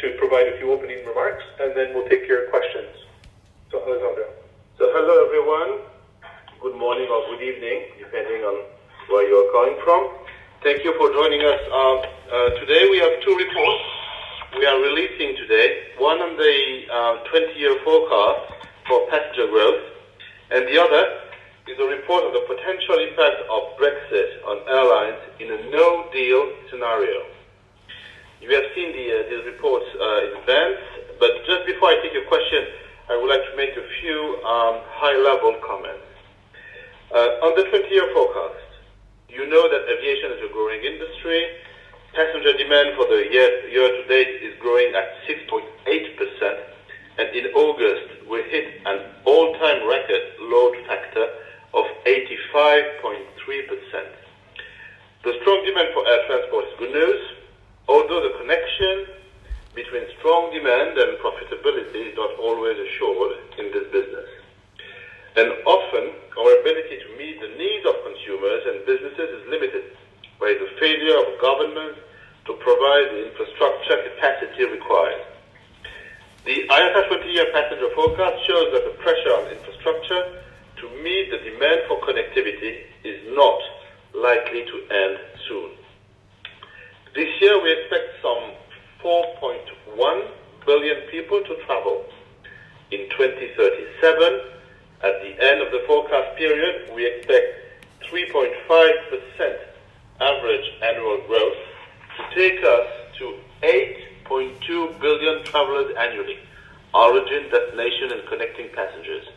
to provide a few opening remarks, and then we'll take your questions. So, Alexandre. So, hello everyone. Good morning or good evening, depending on where you're calling from. Thank you for joining us. Today we have two reports we are releasing today. One on the 20-year forecast for passenger growth, and the other is a report on the potential impact of Brexit on airlines in a no-deal scenario. You have seen these reports in advance, but just before I take your question, I would like to make a few high-level comments. On the 20-year forecast, you know that aviation is a growing industry. Passenger demand for the year-to-date is growing at 6.8%, and in August we hit an all-time record load factor of 85.3%. The strong demand for air transport is good news, although the connection between strong demand and profitability is not always assured in this business. And often, our ability to meet the needs of consumers and businesses is limited by the failure of governments to provide the infrastructure capacity required. The IATA 20-year passenger forecast shows that the pressure on infrastructure to meet the demand for connectivity is not likely to end soon. This year we expect some 4.1 billion people to travel. In 2037, at the end of the forecast period, we expect 3.5% average annual growth to take us to 8.2 billion travelers annually, origin, destination, and connecting passengers.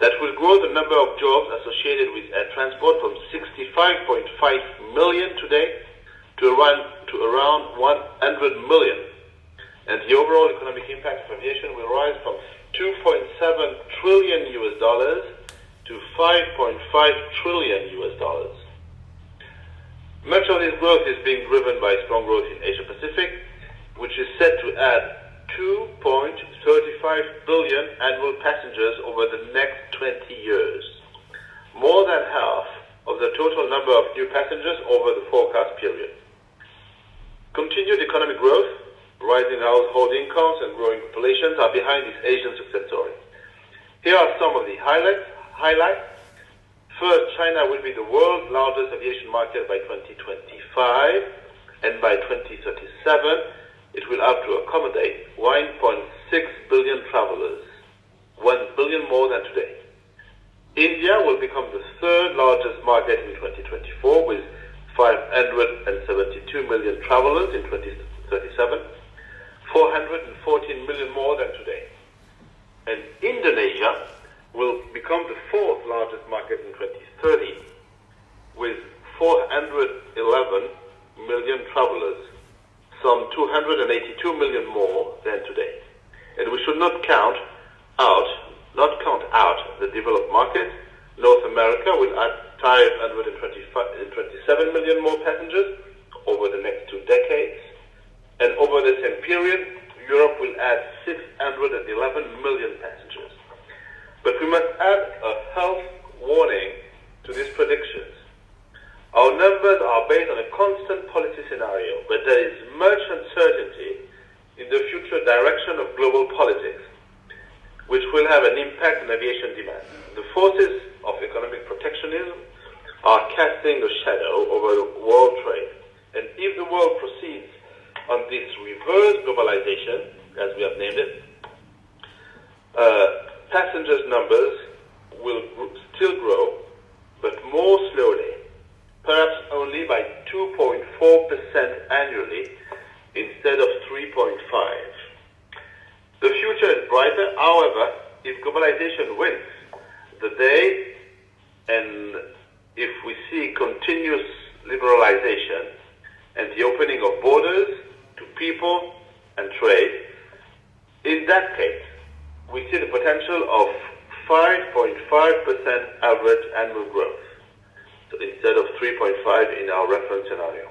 That will grow the number of jobs associated with air transport from 65.5 million today to around 100 million. And the overall economic impact of aviation will rise from $2.7 trillion to $5.5 trillion. Much of this growth is being driven by strong growth in Asia Pacific, which is set to add 2.35 billion annual passengers over the next 20 years, more than half of the total number of new passengers over the forecast period. Continued economic growth, rising household incomes, and growing populations are behind this Asian success story. Here are some of the highlights. First, China will be the world's largest aviation market by 2025, and by 2037, it will have to accommodate 1.6 billion travelers, 1 billion more than today. India will become the third largest market in 2024 with 572 million travelers in 2037, 414 million more than today. And Indonesia will become the fourth largest market in 2030 with 411 million travelers, some 282 million more than today. And we should not count out the developed markets. North America will add 527 million more passengers over the next 2 decades. And over the same period, Europe will add 611 million passengers. But we must add a health warning to these predictions. Our numbers are based on a constant policy scenario, but there is much uncertainty in the future direction of global politics, which will have an impact on aviation demand. The forces of economic protectionism are casting a shadow over world trade. And if the world proceeds on this reverse globalization, as we have named it, passengers' numbers will still grow, but more slowly, perhaps only by 2.4% annually instead of 3.5%. The future is brighter, however, if globalization wins the day and if we see continuous liberalization and the opening of borders to people and trade. In that case, we see the potential of 5.5% average annual growth, so instead of 3.5% in our reference scenario.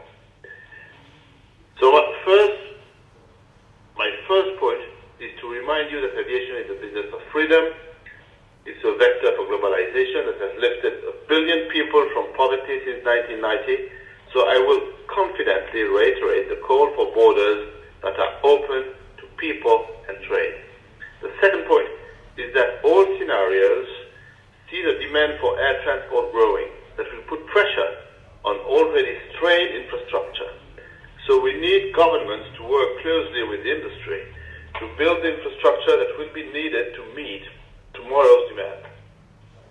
So my first point is to remind you that aviation is a business of freedom. It's a vector for globalization that has lifted 1 billion people from poverty since 1990. So I will confidently reiterate the call for borders that are open governments to work closely with the industry to build the infrastructure that will be needed to meet tomorrow's demand.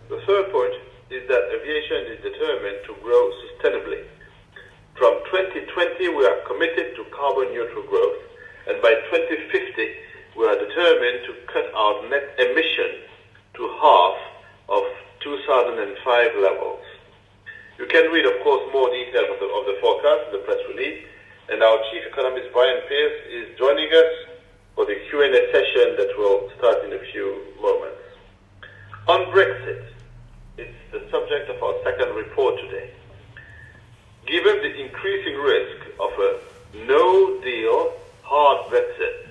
The third point is that aviation is determined to grow sustainably. From 2020, we are committed to carbon neutral growth, and by 2050, we are determined to cut our net emission to half of 2005 levels. You can read, of course, more details of the forecast in the press release, and our Chief Economist, Brian Pierce, is joining us for the Q&A session that will start in a few moments. On Brexit, it's the subject of our second report today. Given the increasing risk of a no-deal, hard Brexit,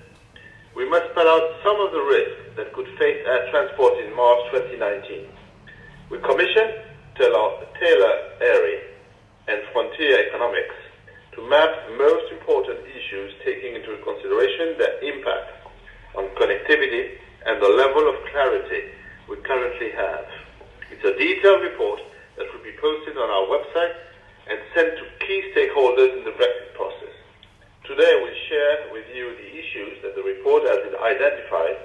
we must spell out some of the risks that could face air transport in March 2019. We commissioned Taylor Airy and Frontier Economics to map most important issues taking into consideration their impact on connectivity and the level of clarity we currently have. It's a detailed report that will be posted on our website and sent to key stakeholders in the Brexit process. Today we'll share with you the issues that the report has identified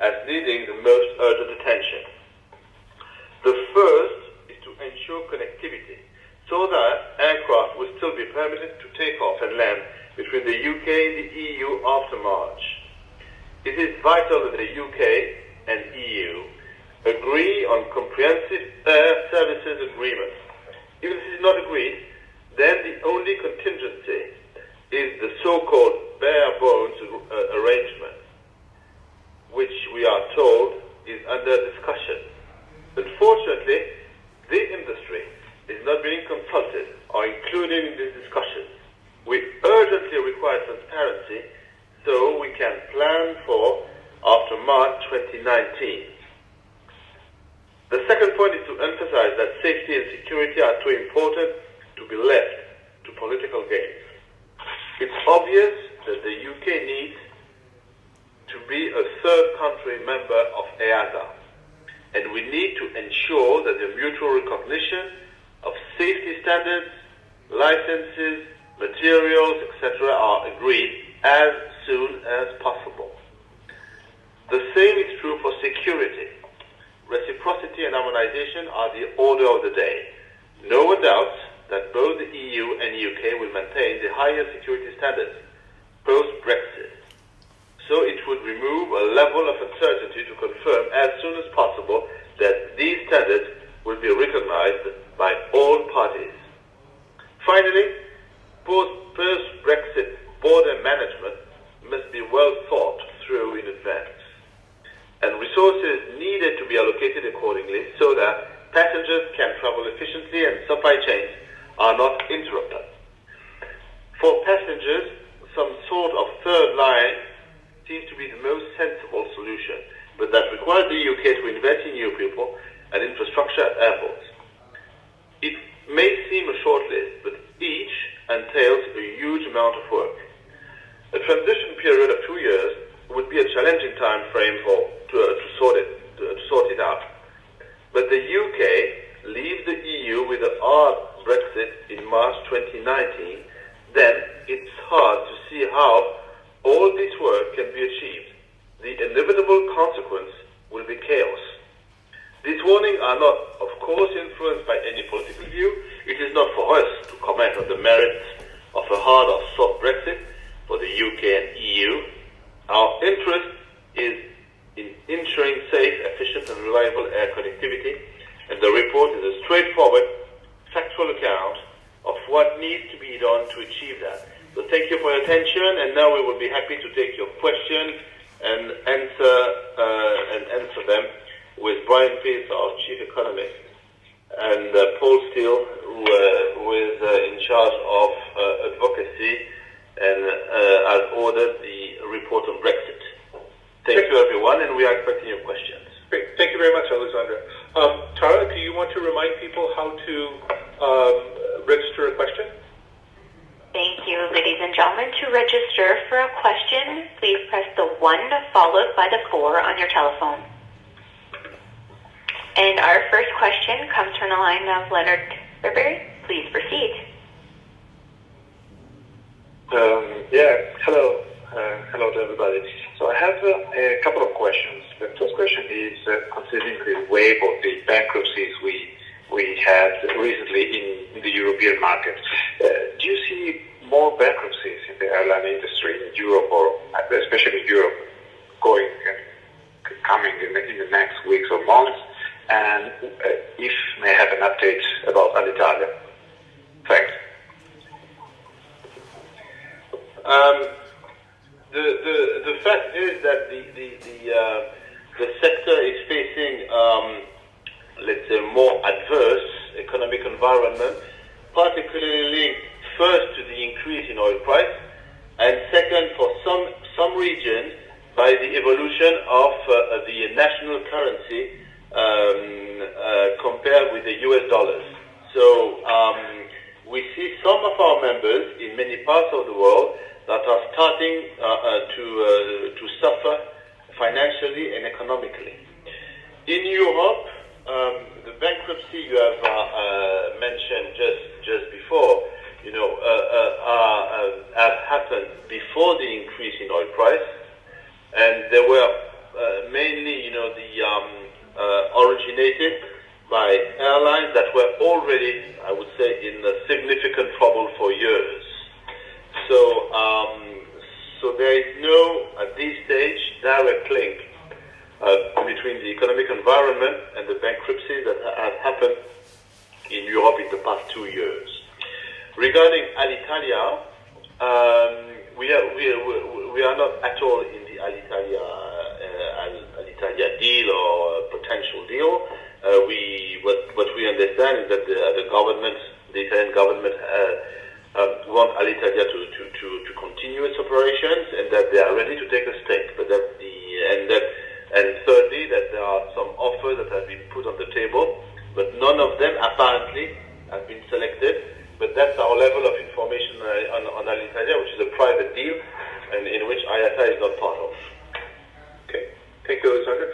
as needing the most urgent attention. The first is to ensure connectivity so that aircraft will still be permitted to take off and land between the UK and the EU after March. It is vital that the UK and EU agree on comprehensive air services agreements. If this is not agreed, then the only contingency is the so-called bare bones arrangement, which we are told is under discussion. Unfortunately, the industry is not being consulted or included in these discussions. We urgently require transparency so we can plan for after March 2019. The second point is to emphasize that safety and security are too important to be left to political gains. It's obvious that the UK needs to be a third country member of IATA, and we need to ensure that the mutual recognition of safety standards, licenses, materials, etc. are agreed as soon as possible. The same is true for security. Reciprocity and harmonization are the order of the day. No one doubts that both the EU and UK will maintain the highest security standards post-Brexit. So it would remove a level of uncertainty to confirm as soon as possible that these standards will be recognized by all parties. Finally, post-Brexit border management must be well thought through in advance, and resources needed to be allocated accordingly so that passengers can travel efficiently and supply chains are not interrupted. For passengers, some sort of third line seems to be the most sensible solution, but that requires the UK to invest in new people and infrastructure at airports. It may seem a short list, but each entails a huge amount of work. A transition period of 2 years would be a challenging time frame to sort it out. But the UK leaves the EU with a hard Brexit in March 2019, then it's hard to see how all this work can be achieved. The inevitable consequence will be chaos. These warnings are not, of course, influenced by any political view. It is not for us to comment on the merits of a hard or soft Brexit for the UK and EU. Our interest is in ensuring safe, efficient and reliable air connectivity, and the report is a straightforward, factual account of what needs to be done to achieve that. So thank you for your attention, and now we will be happy to take your questions and answer them with Brian Pierce, our Chief Economist, and Paul Steele, who is in charge of advocacy and has ordered the report on Brexit. Thank you, everyone, and we are expecting your questions. Great. Thank you very much, Alexandre. Tara, do you want to remind people how to register a question? Thank you, ladies and gentlemen. To register for a question, please press the 1 followed by the 4 on your telephone. And our first question comes from the line of Leonard Burberry. Please proceed. Hello. Hello to everybody. So I have a couple of questions. The first question is considering the wave of the bankruptcies we had recently in the European market. Do you see more bankruptcies in the airline industry in Europe, or especially Europe, coming in the next weeks or months? And if may have an update about Alitalia. Thanks. The fact is that the sector is facing, let's say, more adverse economic environment, particularly linked first to the increase in oil price, and second, for some regions, by the evolution of the national currency compared with the US dollars. So we see some of our members in many parts of the world that are starting to suffer financially and economically. In Europe, the bankruptcy you have mentioned just before, have happened before the increase in oil price, and they were mainly, originated by airlines that were already, I would say, in significant trouble for years. So there is no, at this stage, direct link between the economic environment and the bankruptcies that have happened in Europe in the past 2 years. Regarding Alitalia, we are not at all in the Alitalia deal or potential deal. What we understand is that the Italian government want Alitalia to continue its operations, and that they are ready to take a stake. But and thirdly, that there are some offers that have been put on the table, but none of them apparently have been selected. But that's our level of information on Alitalia, which is a private deal, and in which IATA is not part of. Okay. Thank you, Alexandre.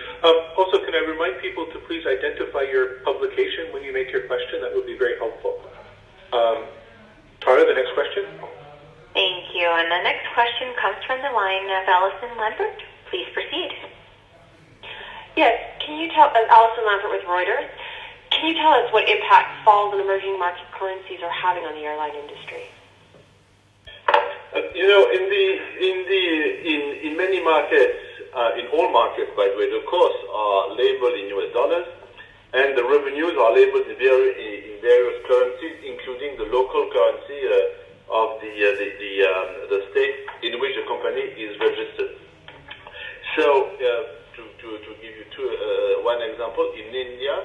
Also, can I remind people to please identify your publication when you make your question? That would be very helpful. Tara, the next question. Thank you. And the next question comes from the line of Alison Lambert. Please proceed. Yes. Can you tell Alison Lambert with Reuters? Can you tell us what impact falls in emerging market currencies are having on the airline industry? In many markets, in all markets, by the way, the costs are labeled in US dollars, and the revenues are labeled in various currencies, including the local currency of the state in which the company is registered. So, to give you one example, in India,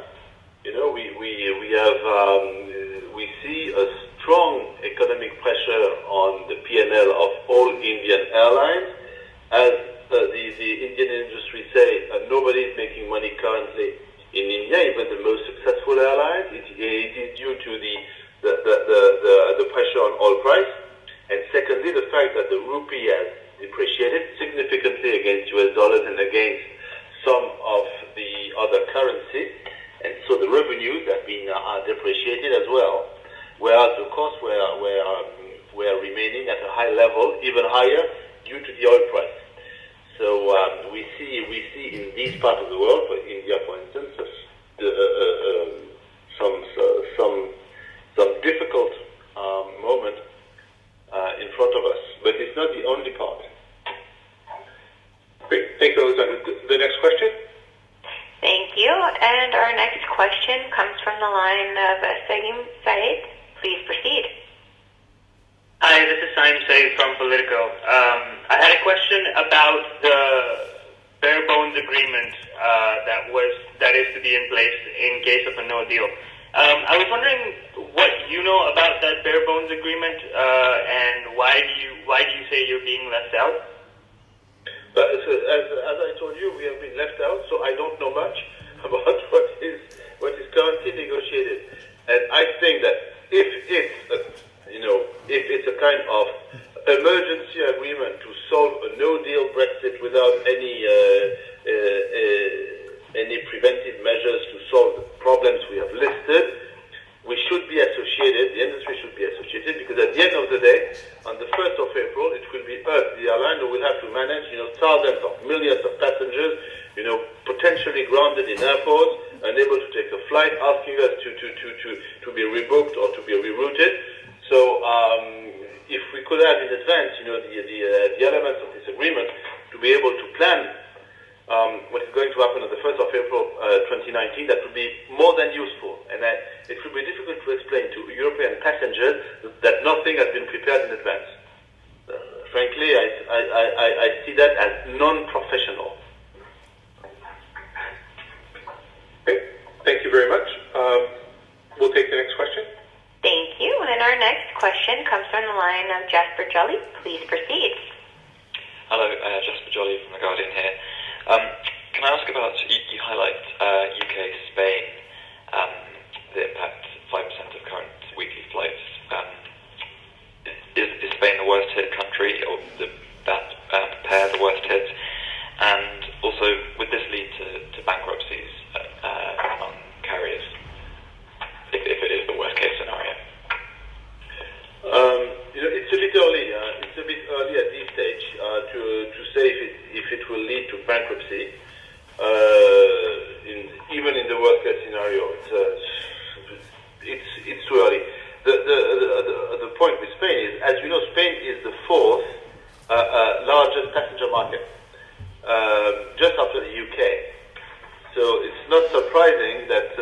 we see a strong economic pressure on the P&L of all Indian airlines, as the Indian industry say nobody is making money currently in India, even the most successful airlines. It is due to the pressure on oil price, and secondly, the fact that the rupee has depreciated significantly against US dollars and against some of the other currencies, and so the revenues have been depreciated as well, whereas the costs were remaining at a high level, even higher, due to the oil price. So we see in this part of the world, for India, for instance, some difficult moment in front of us, but it's not the only part. Great, thank you, Alexandre. The next question. Thank you. And our next question comes from the line of Saim Said. Please proceed. Hi, this is Saim Said from Politico. I had a question about the bare bones agreement that is to be in place in case of a no deal. I was wondering what you know about that bare bones agreement, and why do you say you're being left out? But as I told you, we have been left out, so I don't know much about what is currently negotiated. And I think that if it's a kind of emergency agreement to solve a no-deal Brexit without any preventive measures to solve the problems we have listed, we should be associated, the industry should be associated, because at the end of the day, on the 1st of April, it will be us, the airline, who will have to manage, thousands of millions of passengers, potentially grounded in airports, unable to take a flight, asking us to be rebooked or to be rerouted. So if we could have in advance, the elements of this agreement to be able to plan what is going to happen on the 1st of April 2019, that would be more than useful. And it would be difficult to explain to European passengers that nothing has been prepared in advance. Frankly, I see that as non-professional. Okay, thank you very much. We'll take the next question. Thank you. And our next question comes from the line of Jasper Jolly. Please proceed. Hello, Jasper Jolly from The Guardian here. Can I ask about, you highlight UK, Spain, the impact, 5% of current weekly flights. Is Spain the worst hit country, or that pair the worst hit? And also, would this lead to bankruptcies among carriers, if it is the worst case scenario? It's a bit early. It's a bit early at this stage to say if it will lead to bankruptcy. Even in the worst case scenario, it's too early. The point with Spain is, as you know, Spain is the fourth largest passenger market, just after the UK. So it's not surprising that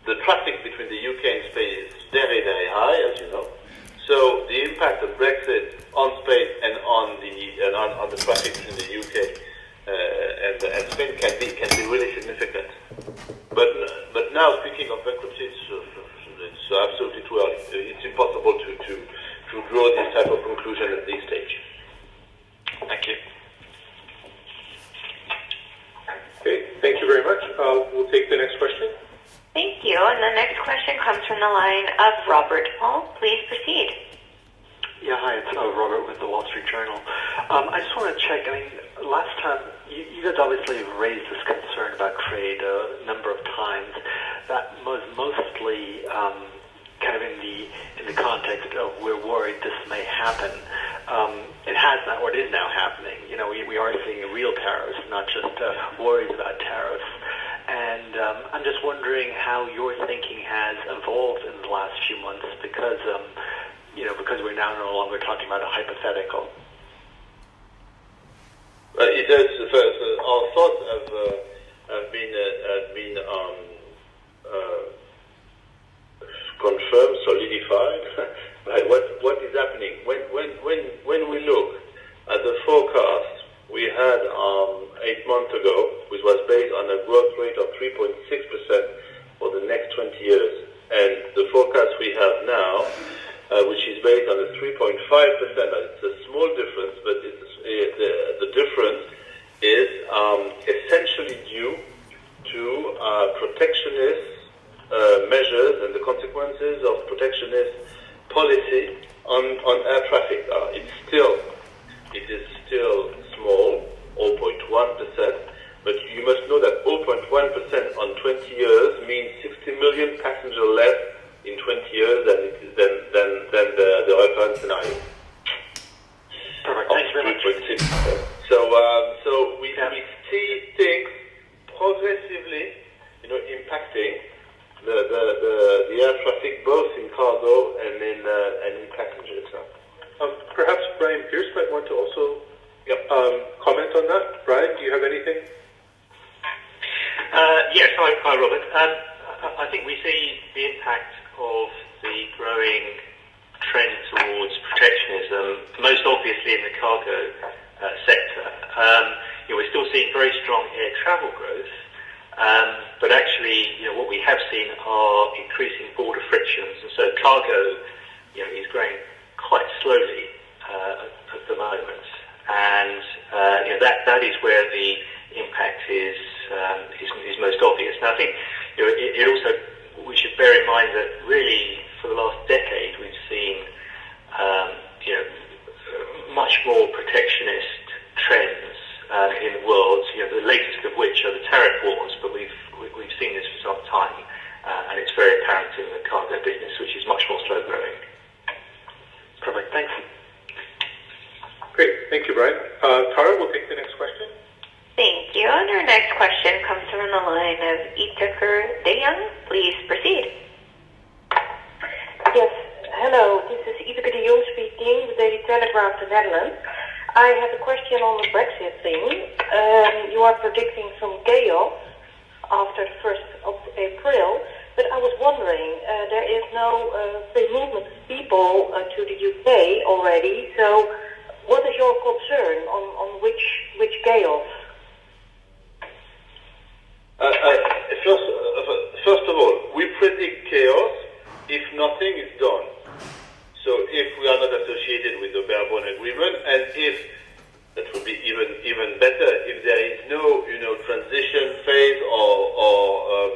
the traffic between the UK and Spain is very, very high, as you know. So the impact of Brexit on Spain and on the traffic between the UK and Spain can be really significant. But now, speaking of bankruptcy, it's absolutely too early. It's impossible to draw this type of conclusion at this stage. Thank you. Okay, thank you very much. We'll take the next question. Thank you. And the next question comes from the line of Robert Paul. Please proceed. Yeah, hi, it's Robert with the Wall Street Journal. I just want to check, last time, you guys obviously have raised this concern about trade a number of times. That was mostly kind of in the context of we're worried this may happen. It has not, or it is now happening. We are seeing real tariffs, not just worries about tariffs. And I'm just wondering how your thinking has evolved in the last few months, because we're now no longer talking about a hypothetical. It has. Our thoughts have been confirmed, solidified by what is happening. When we look at the forecast we had 8 months ago, which was based on a growth rate of 3.6% for the next 20 years, and the forecast we have now, which is based on a 3.5%. It's a small difference, but the difference is essentially due to protectionist measures and the consequences of protectionist policy on air traffic. It is still small, 0.1%, but you must know that 0.1% on 20 years means 60 million passengers less in 20 years than the reference scenario. Perfect. Thank you very much. So we see things progressively, impacting the air traffic both in cargo and in passengers. Perhaps Brian Pierce might want to also comment on that. Brian, do you have anything? Yes, hi Robert. I think we see the impact of the growing trend towards protectionism, most obviously in the cargo sector. We're still seeing very strong air travel growth, but actually, what we have seen are increasing border frictions, and so cargo, is growing quite slowly at the moment, and that is where the impact is most obvious. Now, I think it also, we should bear in mind that really for the last decade we've seen much more protectionist trends in the world. The latest of which are the tariff wars Tara, we'll take the next question. Thank you. And our next question comes from the line of Itaker De Jong. Please proceed. Yes, hello. This is Itaker De Jong speaking, the Daily Telegraph, the Netherlands. I have a question on the Brexit thing. You are predicting some chaos after the 1st of April, but I was wondering, there is no free movement of people to the UK already, so what is your concern on which chaos? First of all, we predict chaos if nothing is done. So if we are not associated with the Barebone Agreement, and if that would be even better if there is no transition phase or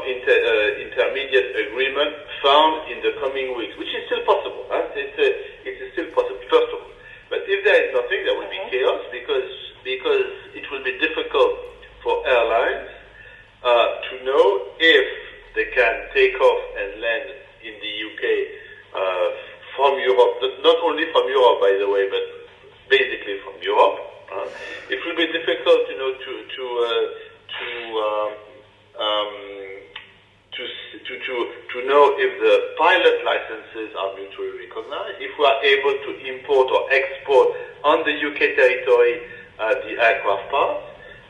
intermediate agreement found in the coming weeks, which is still possible. It's still possible. First of all, but if there is nothing, there will be chaos because it will be difficult for airlines to know if they can take off and land in the UK from Europe, not only from Europe, by the way, but basically from Europe. It will be difficult, to know if the pilot licenses are mutually recognized, if we are able to import or export on the UK territory the aircraft parts.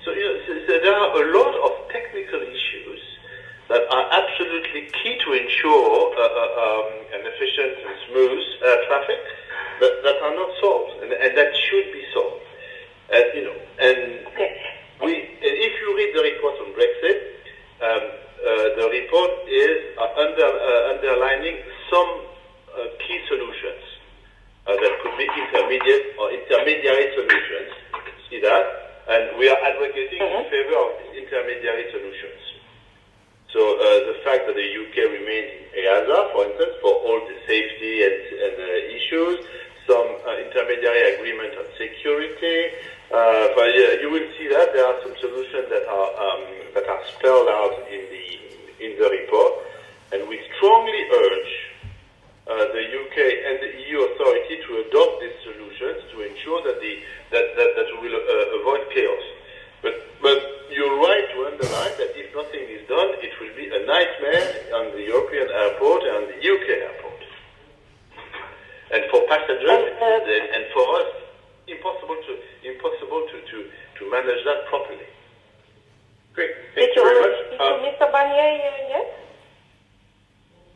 So there are a lot of technical issues that are absolutely key to ensure an efficient and smooth air traffic that are not solved, and that should be solved. And if you read the report on Brexit, the report is underlining some key solutions that could be intermediate or intermediary solutions. You can see that, and we are advocating in favor of intermediary solutions. So the fact that the UK remains in EASA, for instance, for all the safety and issues, some intermediary agreement on security. But you will see that there are some solutions that are spelled out in the report, and we strongly urge the UK and the EU authority to adopt these solutions to ensure that that we will avoid chaos. But you're right to underline that if nothing is done, it will be a nightmare on the European airport and the UK airport. And for passengers, and for us, impossible to manage that properly. Great. Thank you very much. To Mr. Barnier yet?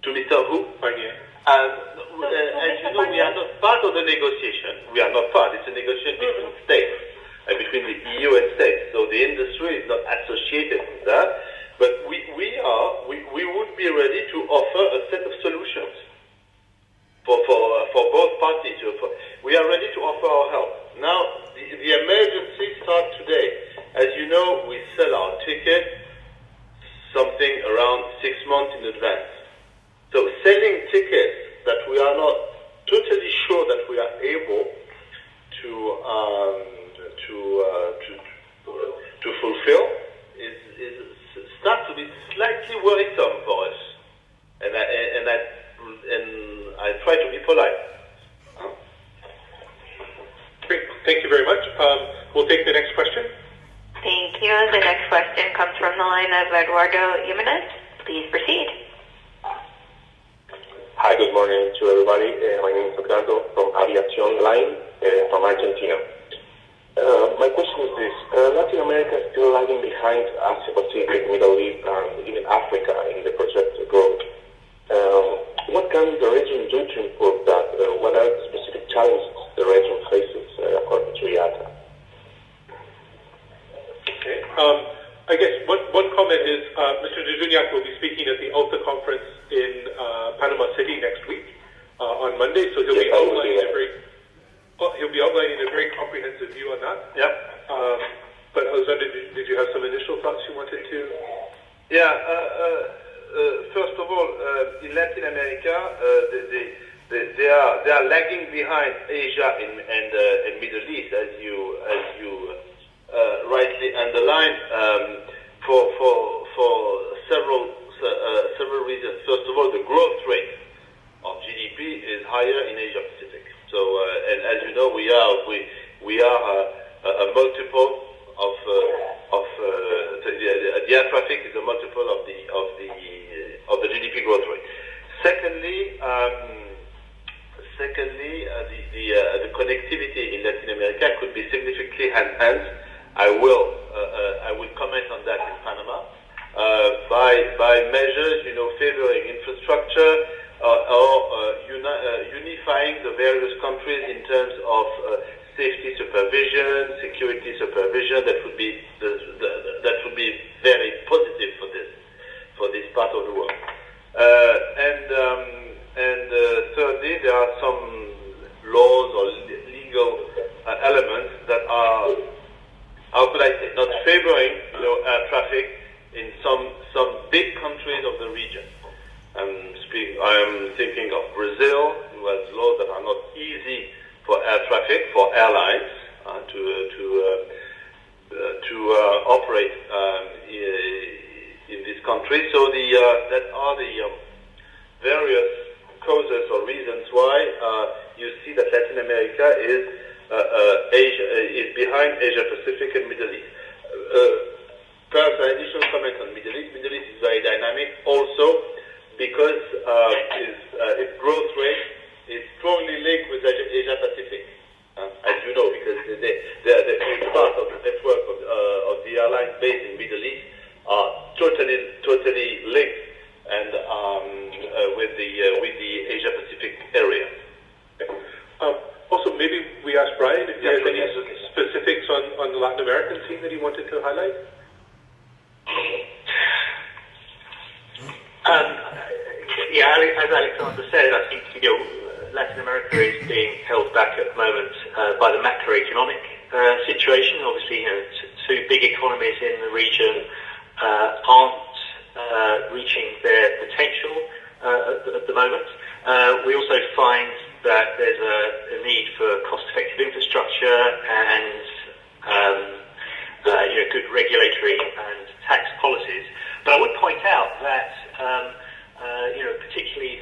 To Mr. who? Barnier. As you know, we are not part of the negotiation. We are not part. It's a negotiation between states, between the EU and states. So the industry is not associated with that. But we would be ready to offer a set of solutions for both parties. We are ready to offer our help. Now, the emergency starts today. As you know, we sell our ticket something around 6 months in advance. So selling tickets that we are not totally sure that we are able to fulfill is starts to be slightly worrisome for us. And I try to be polite. Great. Thank you very much. We'll take the next question. Thank you. The next question comes from the line of Eduardo Jimenez. Please proceed. Hi, good morning to everybody. My name is Eduardo from Aviación Line from Argentina. My question is this. Latin America is still lagging behind Asia Pacific, Middle East, and even Africa in the projected growth. What can the region do to improve that? What are the specific challenges the region faces according to IATA? Okay. I guess one comment is Mr. De Juniac will be speaking at the ALTA conference in Panama City next week on Monday, so he'll be outlining a very comprehensive view on that. Yeah. But Alexandre, did you have some initial thoughts you wanted to? Yeah. First of all, in Latin America, they are lagging behind Asia and Middle East, as you rightly underlined, for several reasons. First of all, the growth rate of GDP is higher in Asia Pacific. So, and as you know, we we are a multiple of the air traffic is a multiple of the GDP growth rate. Secondly, the connectivity in Latin America could be significantly enhanced. I will comment on that in Panama by measures, favoring infrastructure or unifying the various countries in terms of safety supervision, security supervision. That would be very positive for this part of the world. And thirdly, there are some laws or legal elements that are, how could I say, not favoring air traffic in some big countries of the region. I'm thinking of Brazil, who has laws that are not easy for air traffic, for airlines to operate in this country. So that are the various causes or reasons why you see that Latin America is behind Asia Pacific and Middle East. Perhaps an additional comment on Middle East. Middle East is very dynamic also because its growth rate is strongly linked with Asia Pacific, as you know, because the part of the network of the airlines based in Middle East are totally linked and with the Asia Pacific area. Also, maybe we ask Brian if he has any specifics on the Latin American scene that he wanted to highlight. As Alexandre said, I think Latin America is being held back at the moment by the macroeconomic situation. Obviously, two big economies in the region aren't reaching their potential at the moment. We also find that there's a need for cost-effective infrastructure and good regulatory and tax policies. But I would point out that particularly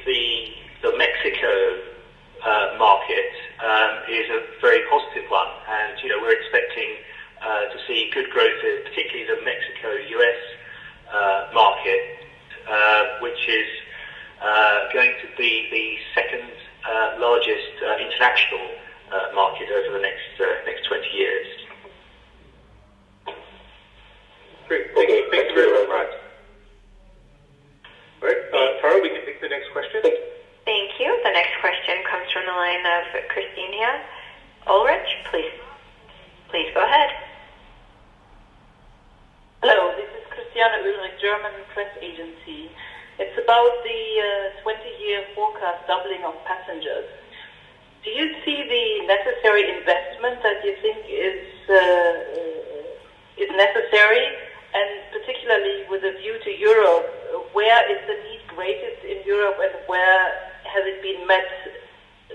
the Mexico market is a very positive one, and we're expecting to see good growth, particularly the Mexico-US market, which is going to be the second largest international market over the next 20 years. Great. Thank you very much. All right, Tara, we can take the next question. Thank you. The next question comes from the line of Christina Ulrich. Please go ahead. Hello, this is Christiane Ulrich, German press agency. It's about the 20-year forecast doubling of passengers. Do you see the necessary investment that you think is necessary, and particularly with a view to Europe, where is the need greatest in Europe and where has it been met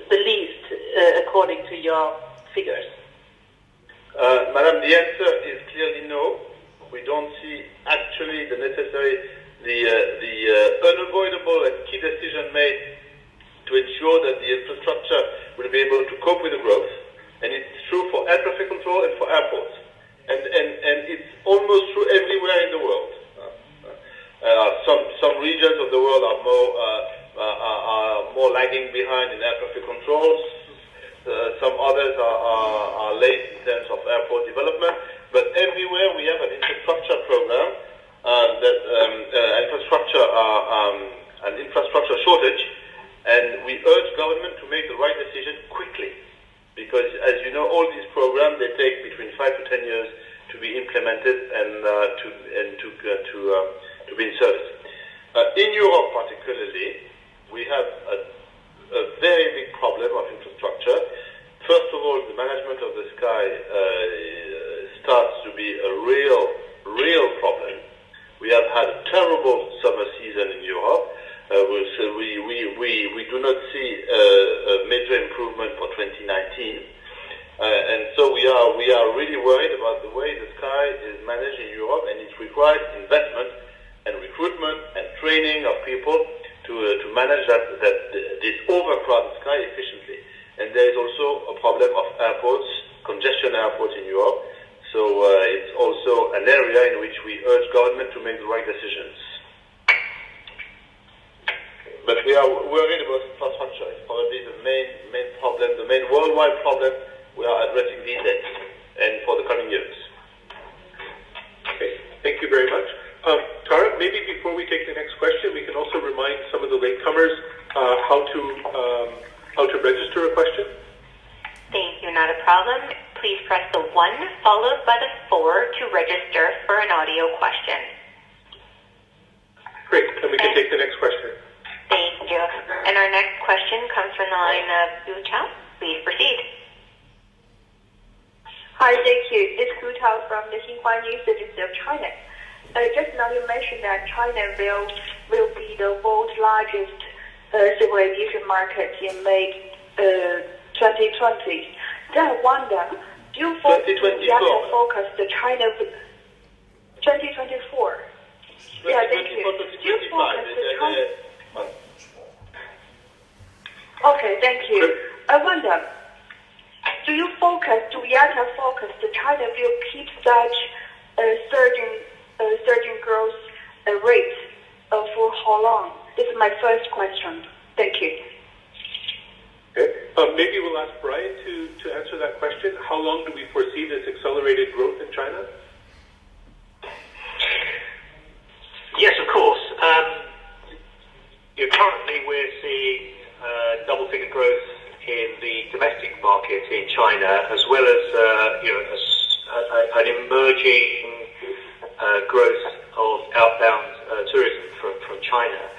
the least according to your figures? Madam, the answer is clearly no. We don't see actually the necessary, the unavoidable and key decision made to ensure that the infrastructure will be able to cope with the growth. And it's true for air traffic control and for airports. And it's almost true everywhere in the world. Some regions of the world are more lagging behind in air traffic controls. Some others are late in terms of airport development. But everywhere we have an infrastructure program, an infrastructure shortage, and we urge government to make the right decision quickly. Because, as you know, all these programs, they take between 5 to 10 years to be implemented and to be in service. In Europe, particularly, we have a very big problem of infrastructure. First of all, the management of the sky starts to be a real problem. We have had a terrible summer season in Europe. We do not see a major improvement for 2019, and so we are really worried about the way the sky is managed in Europe, and it requires investment and recruitment and training of people to manage this overcrowded sky efficiently. And there is also a problem of airports congestion airport in Europe. So it's also an area in which we urge government to make the right decisions. But we are worried about infrastructure. It's probably the main problem, the main worldwide problem we are addressing these days and for the coming years. Okay, thank you very much. Tara, maybe before we take the next question, we can also remind some of the latecomers how to register a question. Thank you, not a problem. Please press the 1 followed by the 4 to register for an audio question. Great, then we can take the next question. Thank you. And our next question comes from the line of Hu Tao. Please proceed. Hi, thank you. It's Hu Tao from the Xinhua News Agency of China. Just now you mentioned that China will be the world's largest civil aviation market in May 2020. Then I wonder, do you focus the China 2024? Yeah, thank you. Do you focus the China? Okay, thank you. I wonder, do IATA focus the China will keep such a surging growth rate for how long? This is my first question. Thank you. Okay. Maybe we'll ask Brian to answer that question. How long do we foresee this accelerated growth in China? Yes, of course. Currently we're seeing double-figure growth in the domestic market in China, as well as an emerging growth of outbound tourism from China.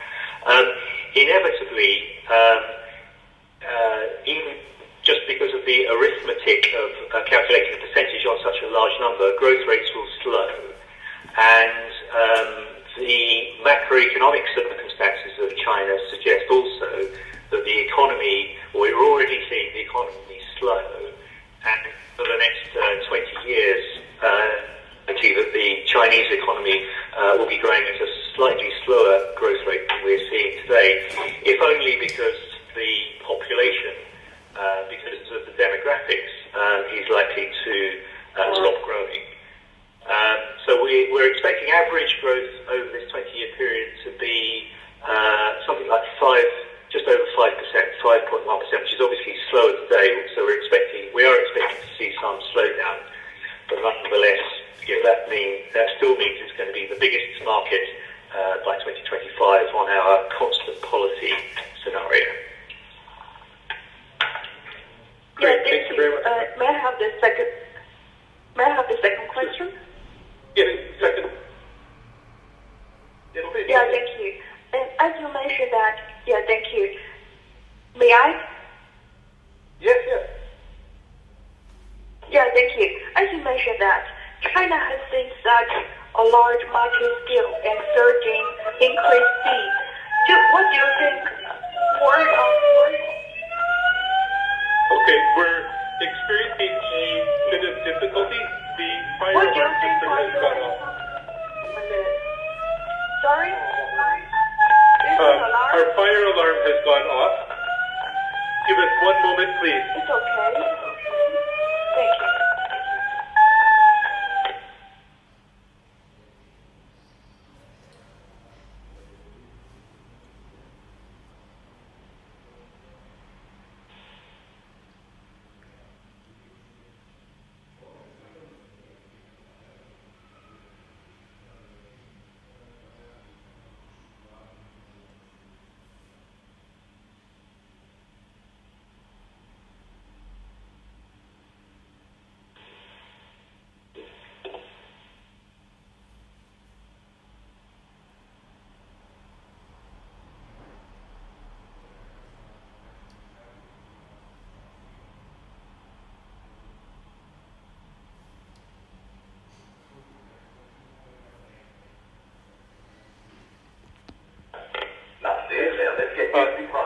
Inevitably, even just because of the arithmetic of calculating a percentage on such a large number, growth rates will slow. And the macroeconomic circumstances of China suggest also that the economy, or we're already seeing the economy slow, and for the next 20 years, I see that the Chinese economy will be growing at a slightly slower growth rate than we're seeing today, if only because the population, because of the demographics, is likely to stop growing. So we're expecting average growth over this 20-year period to be something like just over 5%, 5.1%, which is obviously slower today. So we are expecting to see some slowdown, but nonetheless, that still means it's going to be the biggest market by 2025 on our constant policy scenario. Great, thank you very much. May I have the second question? Yes, second. Yeah, thank you. And as you mentioned that, yeah, thank you. May I? Yes. Yeah, thank you. As you mentioned that China has seen such a large market scale and surging increased speed. What do you think? Okay, we're experiencing a bit of difficulty. The fire alarm system has gone off. Sorry? Our fire alarm has gone off. Give us one moment, please. It's okay. Thank you.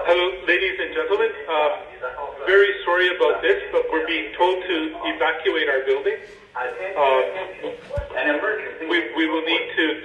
Hello, ladies and gentlemen. Very sorry about this, but we're being told to evacuate our building. We will need to